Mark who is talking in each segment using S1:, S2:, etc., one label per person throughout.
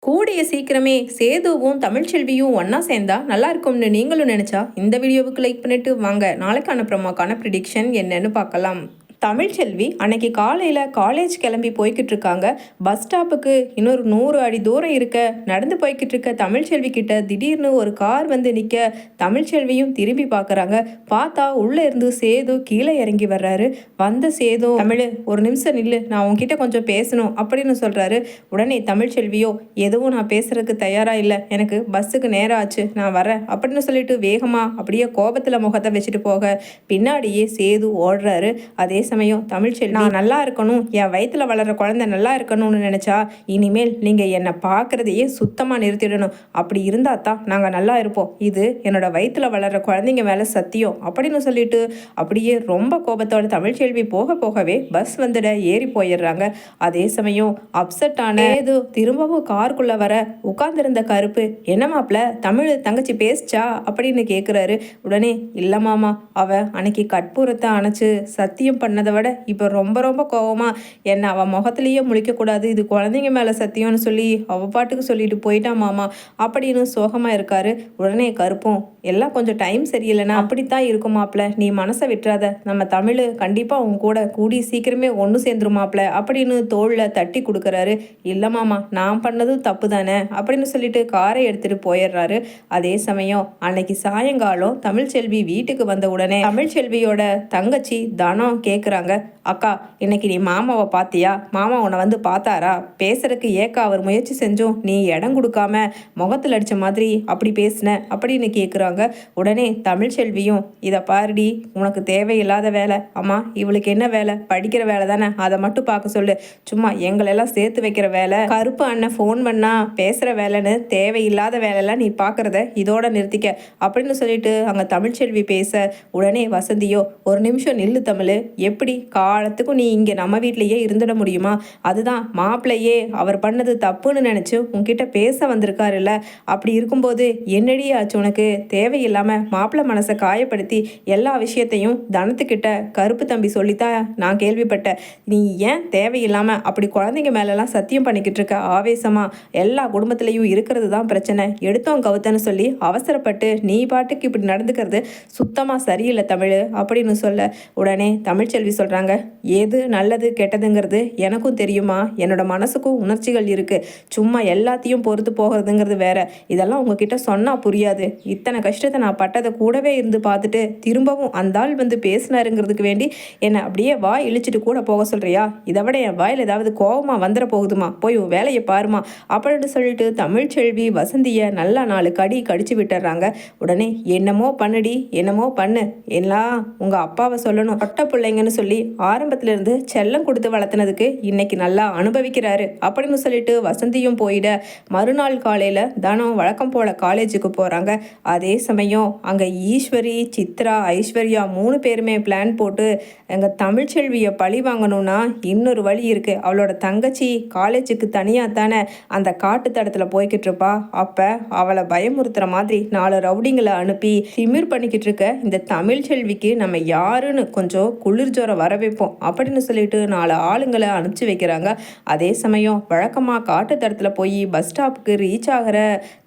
S1: கூடிய சீக்கிரமே சேதுவும் தமிழ்ச்செல்வியும் ஒண்ணா சேர்ந்தா நல்லா இருக்கும்னு நீங்களும் நினைச்சா இந்த வீடியோவுக்கு லைக் பண்ணிட்டு வாங்க நாளைக்கான ப்ரமோக்கான ப்ரிடிக்ஷன் என்னன்னு பார்க்கலாம். தமிழ்ச்செல்வி அன்னைக்கு காலையில் காலேஜ் கிளம்பி போய்கிட்டு இருக்காங்க. பஸ் ஸ்டாப்புக்கு இன்னொரு 100 அடி தூரம் இருக்க நடந்து போய்கிட்டு இருக்க தமிழ்ச்செல்வி கிட்ட திடீர்னு ஒரு கார் வந்து நிற்க தமிழ்ச்செல்வியும் திரும்பி பார்க்குறாங்க. பார்த்தா உள்ளே இருந்து சேது கீழே இறங்கி வர்றாரு. வந்த சேது, தமிழ் ஒரு நிமிஷம் நில்லு, நான் உன்கிட்ட கொஞ்சம் பேசணும் அப்படின்னு சொல்கிறாரு. உடனே தமிழ்ச்செல்வியோ, எதுவும் நான் பேசுறதுக்கு தயாராக இல்லை, எனக்கு பஸ்ஸுக்கு நேரம் ஆச்சு, நான் வரேன் அப்படின்னு சொல்லிட்டு வேகமாக அப்படியே கோபத்தில் முகத்தை வச்சுட்டு போக பின்னாடியே சேது ஓடுறாரு. அதே சமயம் தமிழ்ச்செல்வி, நான் நல்லா இருக்கணும், என் வயிற்றுல வளர்ற குழந்தை நல்லா இருக்கணும்னு நினச்சா இனிமேல் நீங்கள் என்னை பார்க்குறதையே சுத்தமாக நிறுத்திடணும். அப்படி இருந்தால் தான் நாங்கள் நல்லா இருப்போம். இது என்னோட வயிற்றுல வளர்ற குழந்தைங்க மேலே சத்தியம் அப்படின்னு சொல்லிட்டு அப்படியே ரொம்ப கோபத்தோட தமிழ்ச்செல்வி போக போகவே பஸ் வந்துட ஏறி போயிடுறாங்க. அதே சமயம் அப்செட் ஆன ஏதோ திரும்பவும் காருக்குள்ளே வர உட்கார்ந்திருந்த கருப்பு, என்ன மாப்பிள்ள தமிழ் தங்கச்சி பேசிச்சா அப்படின்னு கேட்குறாரு. உடனே இல்லை மாமா, அவ அன்னைக்கு கற்பூரத்தை அணைச்சு சத்தியம் பண்ணதை விட இப்போ ரொம்ப ரொம்ப கோவமா என்னை அவள் முகத்திலேயே முழிக்கக்கூடாது, இது குழந்தைங்க மேலே சத்தியம்னு சொல்லி அவள் பாட்டுக்கு சொல்லிட்டு போயிட்டான் மாமா அப்படின்னு சோகமாக இருக்காரு. உடனே கருப்பும், எல்லாம் கொஞ்சம் டைம் சரியில்லைன்னா அப்படித்தான் இருக்கும் மாப்பிள்ள, நீ மனசை விட்டுறாத, நம்ம தமிழ் கண்டிப்பாக உன் கூட கூடி சீக்கிரமே ஒன்று சேர்ந்துரும் மாப்பிள்ள அப்படின்னு தோளில் தட்டி கொடுக்குறாரு. இல்லை மாமா, நான் பண்ணதும் தப்பு தானே அப்படின்னு சொல்லிட்டு காரை எடுத்துகிட்டு போயிடுறாரு. அதே சமயம் அன்னைக்கு சாயங்காலம் தமிழ்ச்செல்வி வீட்டுக்கு வந்த உடனே தமிழ்ச்செல்வியோட தங்கச்சி தனம் கேட்குறாங்க, அக்கா இன்னைக்கு நீ மாமாவை பார்த்தியா, மாமா உன்னை வந்து பார்த்தாரா, பேசுறதுக்கு ஏக்கா அவர் முயற்சி செஞ்சும் நீ இடம் கொடுக்காம முகத்தில் அடித்த மாதிரி அப்படி பேசின அப்படின்னு கேட்குறாங்க. உடனே தமிழ்ச்செல்வியும், இதை பாருடி, உனக்கு தேவையில்லாத வேலை, அம்மா இவளுக்கு என்ன வேலை, படிக்கிற வேலை தானே, அதை மட்டும் பார்க்க சொல்லு, சும்மா எங்களெல்லாம் சேர்த்து வைக்கிற வேலை, கருப்பு அண்ணன் ஃபோன் பண்ணா பேசுகிற வேலைன்னு தேவையில்லாத வேலையெல்லாம் நீ பார்க்குறத இதோட நிறுத்திக்க அப்படின்னு சொல்லிட்டு அங்கே தமிழ்ச்செல்வி பேச உடனே வசந்தியோ, ஒரு நிமிஷம் நில்லு தமிழ், எப்படி காலத்துக்கும் நீ இங்கே நம்ம வீட்லேயே இருந்துட முடியுமா, அதுதான் மாப்பிள்ளையே அவர் பண்ணது தப்புன்னு நினச்சி உன்கிட்ட பேச வந்திருக்காருல்ல, அப்படி இருக்கும்போது என்னடி ஆச்சு உனக்கு, தேவையில்லாமல் மாப்பிள்ளை மனசை காயப்படுத்தி எல்லா விஷயத்தையும் தனத்துக்கிட்ட கருப்பு தம்பி சொல்லித்தான் நான் கேள்விப்பட்டேன். நீ ஏன் தேவையில்லாமல் அப்படி குழந்தைங்க மேலெல்லாம் சத்தியம் பண்ணிக்கிட்டு இருக்க, ஆவேசமாக எல்லா குடும்பத்திலையும் இருக்கிறது தான் பிரச்சனை, எடுத்தோம் கவுத்தன்னு சொல்லி அவசரப்பட்டு நீ பாட்டுக்கு இப்படி நடந்துக்கிறது சுத்தமாக சரியில்லை தமிழ் அப்படின்னு சொல்ல உடனே தமிழ்ச்செல்வி சொல்கிறாங்க, எது நல்லது கெட்டதுங்கிறது எனக்கும் தெரியுமா, என்னோட மனசுக்கும் உணர்ச்சிகள் இருக்குது, சும்மா எல்லாத்தையும் பொறுத்து போகிறதுங்கிறது வேற, இதெல்லாம் உங்ககிட்ட சொன்னால் புரியாது, இத்தனை கஷ்டத்தை நான் பட்டதை கூடவே இருந்து பார்த்துட்டு திரும்பவும் அந்த ஆள் வந்து பேசினாருங்கிறதுக்கு வேண்டி என்னை அப்படியே வாய் இழிச்சிட்டு கூட போக சொல்கிறியா, இதை விட என் வாயில் ஏதாவது கோபமாக வந்துட போகுதுமா, போய் வேலையை பாருமா அப்படின்னு சொல்லிட்டு தமிழ்ச்செல்வி வசந்தியை நல்லா 4 கடி கடிச்சு விட்டுறாங்க. உடனே என்னமோ பண்ணுடி, என்னமோ பண்ணு, எல்லாம் உங்கள் அப்பாவை சொல்லணும், பொட்ட பிள்ளைங்கன்னு சொல்லி ஆரம்பத்திலிருந்து செல்லம் கொடுத்து வளர்த்துனதுக்கு இன்னைக்கு நல்லா அனுபவிக்கிறாரு அப்படின்னு சொல்லிட்டு வசந்தியும் போயிட மறுநாள் காலையில் தனம் வழக்கம் போல காலேஜுக்கு போகிறாங்க. அதே சமயம் அங்கே ஈஸ்வரி, சித்ரா, ஐஸ்வர்யா 3 பேருமே பிளான் போட்டு எங்கள் தமிழ்ச்செல்வியை பழி வாங்கணும்னா இன்னொரு வழி இருக்குது, அவளோட தங்கச்சி காலேஜுக்கு தனியாக தானே அந்த காட்டு தடத்தில் போய்கிட்டு இருப்பா, அப்போ அவளை பயமுறுத்துகிற மாதிரி 4 ரவுடிங்களை அனுப்பி திமிர் பண்ணிக்கிட்டு இருக்க இந்த தமிழ்ச்செல்விக்கு நம்ம யாருன்னு கொஞ்சம் குளிர் ஜோரம் வர வைப்போம் அப்படின்னு சொல்லிட்டு 4 ஆளுங்களை அனுப்பிச்சி வைக்கிறாங்க. அதே சமயம் வழக்கமாக காட்டு தடத்தில் போய் பஸ் ஸ்டாப்புக்கு ரீச் ஆகிற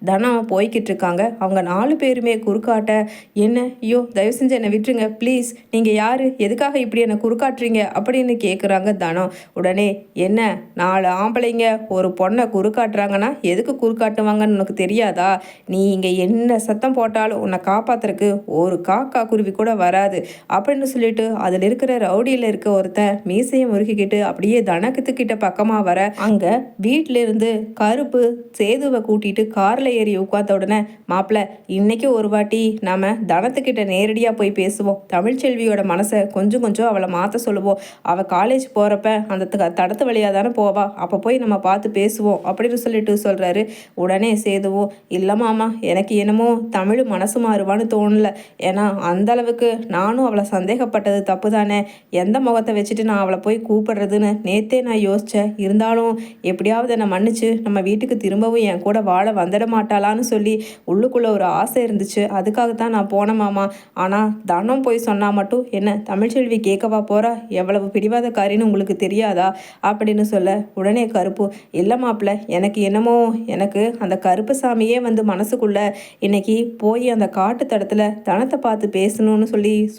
S1: தனம் போய்கிட்டு இருக்காங்க. அவங்க 4 பேருமே குறுக்காட்ட, என்ன ஐயோ தயவு செஞ்சு என்னை விட்டுருங்க ப்ளீஸ், நீங்கள் யார், எதுக்காக இப்படி என்னை குறுக்காட்டுறீங்க அப்படின்னு கேட்குறாங்க தனம். உடனே என்ன 4 ஆம்பளைங்க ஒரு பொண்ணை குறுக்காட்டுறாங்கன்னா எதுக்கு குறுக்காட்டுவாங்கன்னு உனக்கு தெரியாதா, நீ இங்கே என்ன சத்தம் போட்டாலும் உன்னை காப்பாத்துறதுக்கு ஒரு காக்கா குருவி கூட வராது அப்படின்னு சொல்லிட்டு அதில் இருக்கிற ரவுடியில் இருக்க ஒருத்தன் மீசையை முறுக்கிக்கிட்டு அப்படியே தனத்துக்கிட்ட பக்கமாக வர அங்கே வீட்டில இருந்து கருப்பு சேதுவை கூட்டிட்டு காரில் ஏறி உட்கார்ந்த உடனே, மாப்பிள்ள இன்னைக்கு ஒரு வாட்டி நாம தனத்துக்கிட்ட நேரடியாக போய் பேசுவோம், தமிழ்ச்செல்வியோட மனசை கொஞ்சம் கொஞ்சம் அவளை மாற்ற சொல்லுவோம், அவள் காலேஜ் போகிறப்ப அந்த தடத்து வழியாக தானே போவா, அப்போ போய் நம்ம பார்த்து பேசுவோம் அப்படின்னு சொல்லிட்டு சொல்கிறாரு. உடனே சேதுவும், இல்லை மாமா, எனக்கு என்னமோ தமிழ் மனசு மாறுவான்னு தோணலை, ஏன்னா அந்த அளவுக்கு நானும் அவளை சந்தேகப்பட்டது தப்பு தானே, எந்த முகத்தை வச்சுட்டு நான் அவளை போய் கூப்பிடுறதுன்னு நேத்தே நான் யோசித்தேன். இருந்தாலும் எப்படியாவது என்னை மன்னிச்சு நம்ம வீட்டுக்கு திரும்பவும் என் கூட வாழ வந்துட மாட்டாளான்னு சொல்லி உள்ளுக்குள்ளே ஒரு ஆசை இருந்துச்சு. அதுக்காகத்தான் நான் போனேன் மாமா. ஆனால் தனம் போய் சொன்னால் மட்டும் என்ன தமிழ்ச்செல்வி கேட்கவா போகிறா? எவ்வளவு பிடிவாதக்காரின்னு உங்களுக்கு தெரியாதா அப்படின்னு சொல்ல உடனே கருப்பு, இல்லை மாப்பிள்ள, எனக்கு என்னமோ எனக்கு அந்த கருப்பு சாமியே வந்து மனசுக்குள்ள இன்னைக்கு போய் அந்த காட்டு தடத்தில் தனத்தை பார்த்து பேசணும்னு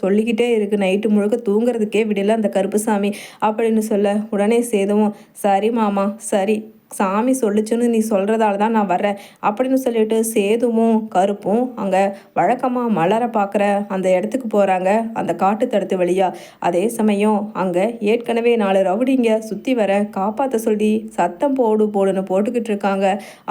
S1: சொல்லிக்கிட்டே இருக்கு. நைட்டு முழுக்க தூங்குறதுக்கே விடல அந்த கருப்பு சாமி அப்படின்னு சொல்ல உடனே சேதுவும், சரி மாமா சரி, சாமி சொல்லுச்சுன்னு நீ சொல்கிறதால தான் நான் வர்றேன் அப்படின்னு சொல்லிட்டு சேதுவும் கருப்பும் அங்கே வழக்கமாக மலரை பார்க்குற அந்த இடத்துக்கு போகிறாங்க, அந்த காட்டு தடுத்து வழியாக. அதே சமயம் அங்கே ஏற்கனவே 4 ரவுடிங்க சுற்றி வர காப்பாற்ற சொல்லி சத்தம் போடுன்னு போட்டுக்கிட்டு இருக்காங்க.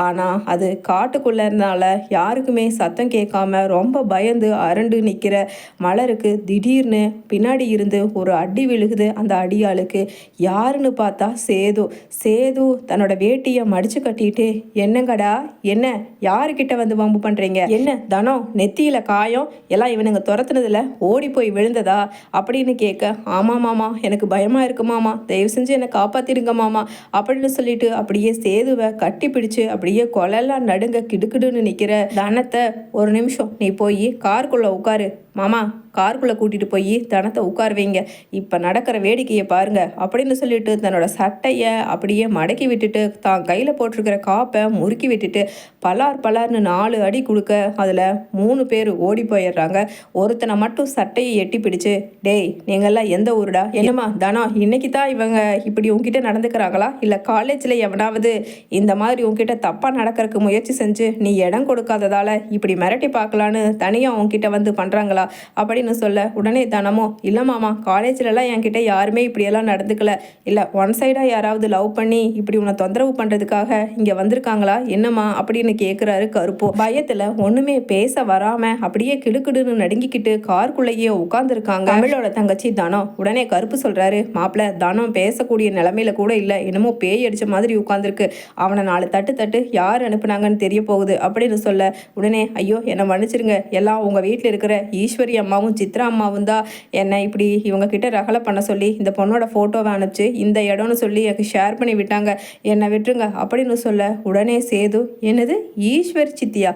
S1: ஆனால் அது காட்டுக்குள்ளே இருந்தனால யாருக்குமே சத்தம் கேட்காம ரொம்ப பயந்து அரண்டு நிற்கிற மலருக்கு திடீர்னு பின்னாடி இருந்து ஒரு அடி விழுகுது. அந்த அடியாளுக்கு யாருன்னு பார்த்தா சேது தன்னோட வேட்டியை மடிச்சு கட்டிட்டு, என்னங்கடா என்ன, யாருக்கிட்ட வந்து வம்பு பண்றீங்க? என்ன தனம் நெத்தியில காயம் எல்லாம் இவனுங்க துரத்துனதுல ஓடி போய் விழுந்ததா அப்படின்னு கேட்க, ஆமா மாமா, எனக்கு பயமா இருக்கு மாமா, தயவு செஞ்சு என்னை காப்பாத்திடுங்க மாமா அப்படின்னு சொல்லிட்டு அப்படியே சேதுவை கட்டி பிடிச்சு அப்படியே கொலெல்லாம் நடுங்க கிடுக்கிடுன்னு நிற்கிற தனத்தை, ஒரு நிமிஷம் நீ போய் காருக்குள்ள உட்காரு மாமா, காருக்குள்ளே கூட்டிகிட்டு போய் தனத்தை உட்கார வைங்க, இப்போ நடக்கிற வேடிக்கையை பாருங்க அப்படின்னு சொல்லிட்டு தன்னோட சட்டையை அப்படியே மடக்கி விட்டுட்டு தான் கையில் போட்டிருக்கிற காப்பை முறுக்கி விட்டுட்டு பலார்னு 4 அடி கொடுக்க அதில் 3 பேர் ஓடி போயிடுறாங்க. ஒருத்தனை மட்டும் சட்டையை எட்டி பிடிச்சு, டேய் நீங்கள்லாம் எந்த ஊருடா? என்னம்மா தனா, இன்னைக்கு தான் இவங்க இப்படி உங்ககிட்ட நடந்துக்கிறாங்களா? இல்லை காலேஜில் எவனாவது இந்த மாதிரி உங்ககிட்ட தப்பாக நடக்கிறதுக்கு முயற்சி செஞ்சு நீ இடம் கொடுக்காததால இப்படி மிரட்டி பார்க்கலான்னு தனியாக உங்ககிட்ட வந்து பண்ணுறாங்களா அப்படின்னு சொல்ல உடனே தனமோ, இல்லை மாமா, காலேஜ்லலாம் என்கிட்ட யாருமே இப்படியெல்லாம் நடந்துக்கல, இல்லை ஒன் சைடாக யாராவது லவ் பண்ணி இப்படி உன்னை தொந்தரவு பண்ணுறதுக்காக இங்கே வந்திருக்காங்களா என்னம்மா அப்படின்னு கேட்குறாரு கருப்பு. பயத்தில் ஒன்றுமே பேச வராமல் அப்படியே கிடுக்கிடுன்னு நடுங்கிக்கிட்டு காருக்குள்ளேயே உட்காந்துருக்காங்க தமிழோட தங்கச்சி தனம். உடனே கருப்பு சொல்கிறாரு, மாப்பிள்ள தனம் பேசக்கூடிய நிலமையில கூட இல்லை, என்னமோ பேய் அடித்த மாதிரி உட்காந்துருக்கு, அவனை 4 தட்டு யார் அனுப்புனாங்கன்னு தெரிய போகுது அப்படின்னு சொல்ல உடனே, ஐயோ என்னை மன்னிச்சிருங்க, எல்லாம் உங்கள் வீட்டில் இருக்கிற ஈஸ்வரி அம்மாவும் சித்ரா அம்மாவும் தான் என்னை இப்படி இவங்க கிட்ட ரகலை பண்ண சொல்லி இந்த பொண்ணோட ஃபோட்டோவை அனுப்பிச்சு இந்த இடம்னு சொல்லி எனக்கு ஷேர் பண்ணி விட்டாங்க, என்னை விட்டுருங்க அப்படின்னு சொல்ல உடனே சேது, என்னது ஈஸ்வரி சித்தியா,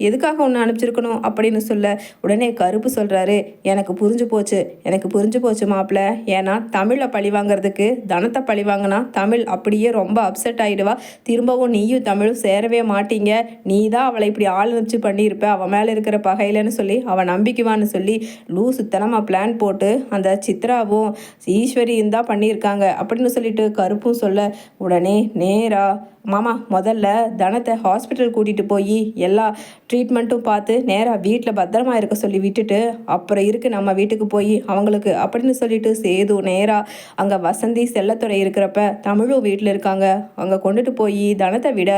S1: எதுக்காக ஒன்று அனுப்பிச்சிருக்கணும் அப்படின்னு சொல்ல உடனே கருப்பு சொல்கிறாரு, எனக்கு புரிஞ்சு போச்சு மாப்பிள்ள, ஏன்னா தமிழை பழி வாங்கிறதுக்கு தனத்தை பழி வாங்கினா தமிழ் அப்படியே ரொம்ப அப்செட் ஆகிடுவா, திரும்பவும் நீயும் தமிழும் சேரவே மாட்டீங்க, நீ தான் அவளை இப்படி ஆள் வச்சு பண்ணியிருப்ப அவன் மேலே இருக்கிற பகையிலன்னு சொல்லி அவன் நம்பிக்குவான்னு சொல்லி லூசுத்தனமாக பிளான் போட்டு அந்த சித்ராவும் ஈஸ்வரியும் தான் பண்ணியிருக்காங்க அப்படின்னு சொல்லிட்டு கருப்பும் சொல்ல உடனே நேராக, மாமா முதல்ல தனத்தை ஹாஸ்பிட்டல் கூட்டிகிட்டு போய் எல்லா ட்ரீட்மெண்ட்டும் பார்த்து நேராக வீட்டில் பத்திரமா இருக்க சொல்லி விட்டுட்டு அப்புறம் நம்ம வீட்டுக்கு போய் அவங்களுக்கு அப்படின்னு சொல்லிட்டு சேது நேராக அங்கே வசந்தி செல்லத்துறை இருக்கிறப்ப தமிழும் வீட்டில் இருக்காங்க, அங்கே கொண்டுட்டு போய் தனத்தை விட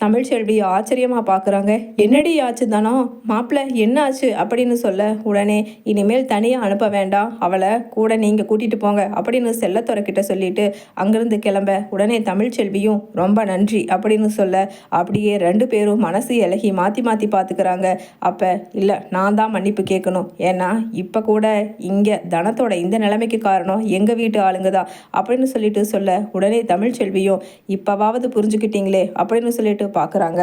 S1: தமிழ்ச்செல்வி ஆச்சரியமாக பார்க்குறாங்க. என்னடி ஆச்சு தனம், மாப்பிள்ள என்ன ஆச்சு அப்படின்னு சொல்ல உடனே, இனிமேல் தனியாக அனுப்ப வேண்டாம், அவளை கூட நீங்கள் கூட்டிகிட்டு போங்க அப்படின்னு செல்லத்துறை கிட்ட சொல்லிட்டு அங்கேருந்து கிளம்ப உடனே தமிழ்ச்செல்வியும் ரொம்ப நன்றி அப்படின்னு சொல்ல அப்படியே 2 பேரும் மனசு இலகி மாற்றி பார்த்துக்கிறாங்க. அப்போ இல்லை நான் தான் மன்னிப்பு கேட்கணும், ஏன்னா இப்போ கூட இங்கே தனத்தோட இந்த நிலைமைக்கு காரணம் எங்கள் வீட்டு ஆளுங்க தான் அப்படின்னு சொல்லிட்டு சொல்ல உடனே தமிழ்ச்செல்வியும் இப்போவாவது புரிஞ்சுக்கிட்டீங்களே அப்படின்னு சொல்லிட்டு பார்க்குறாங்க.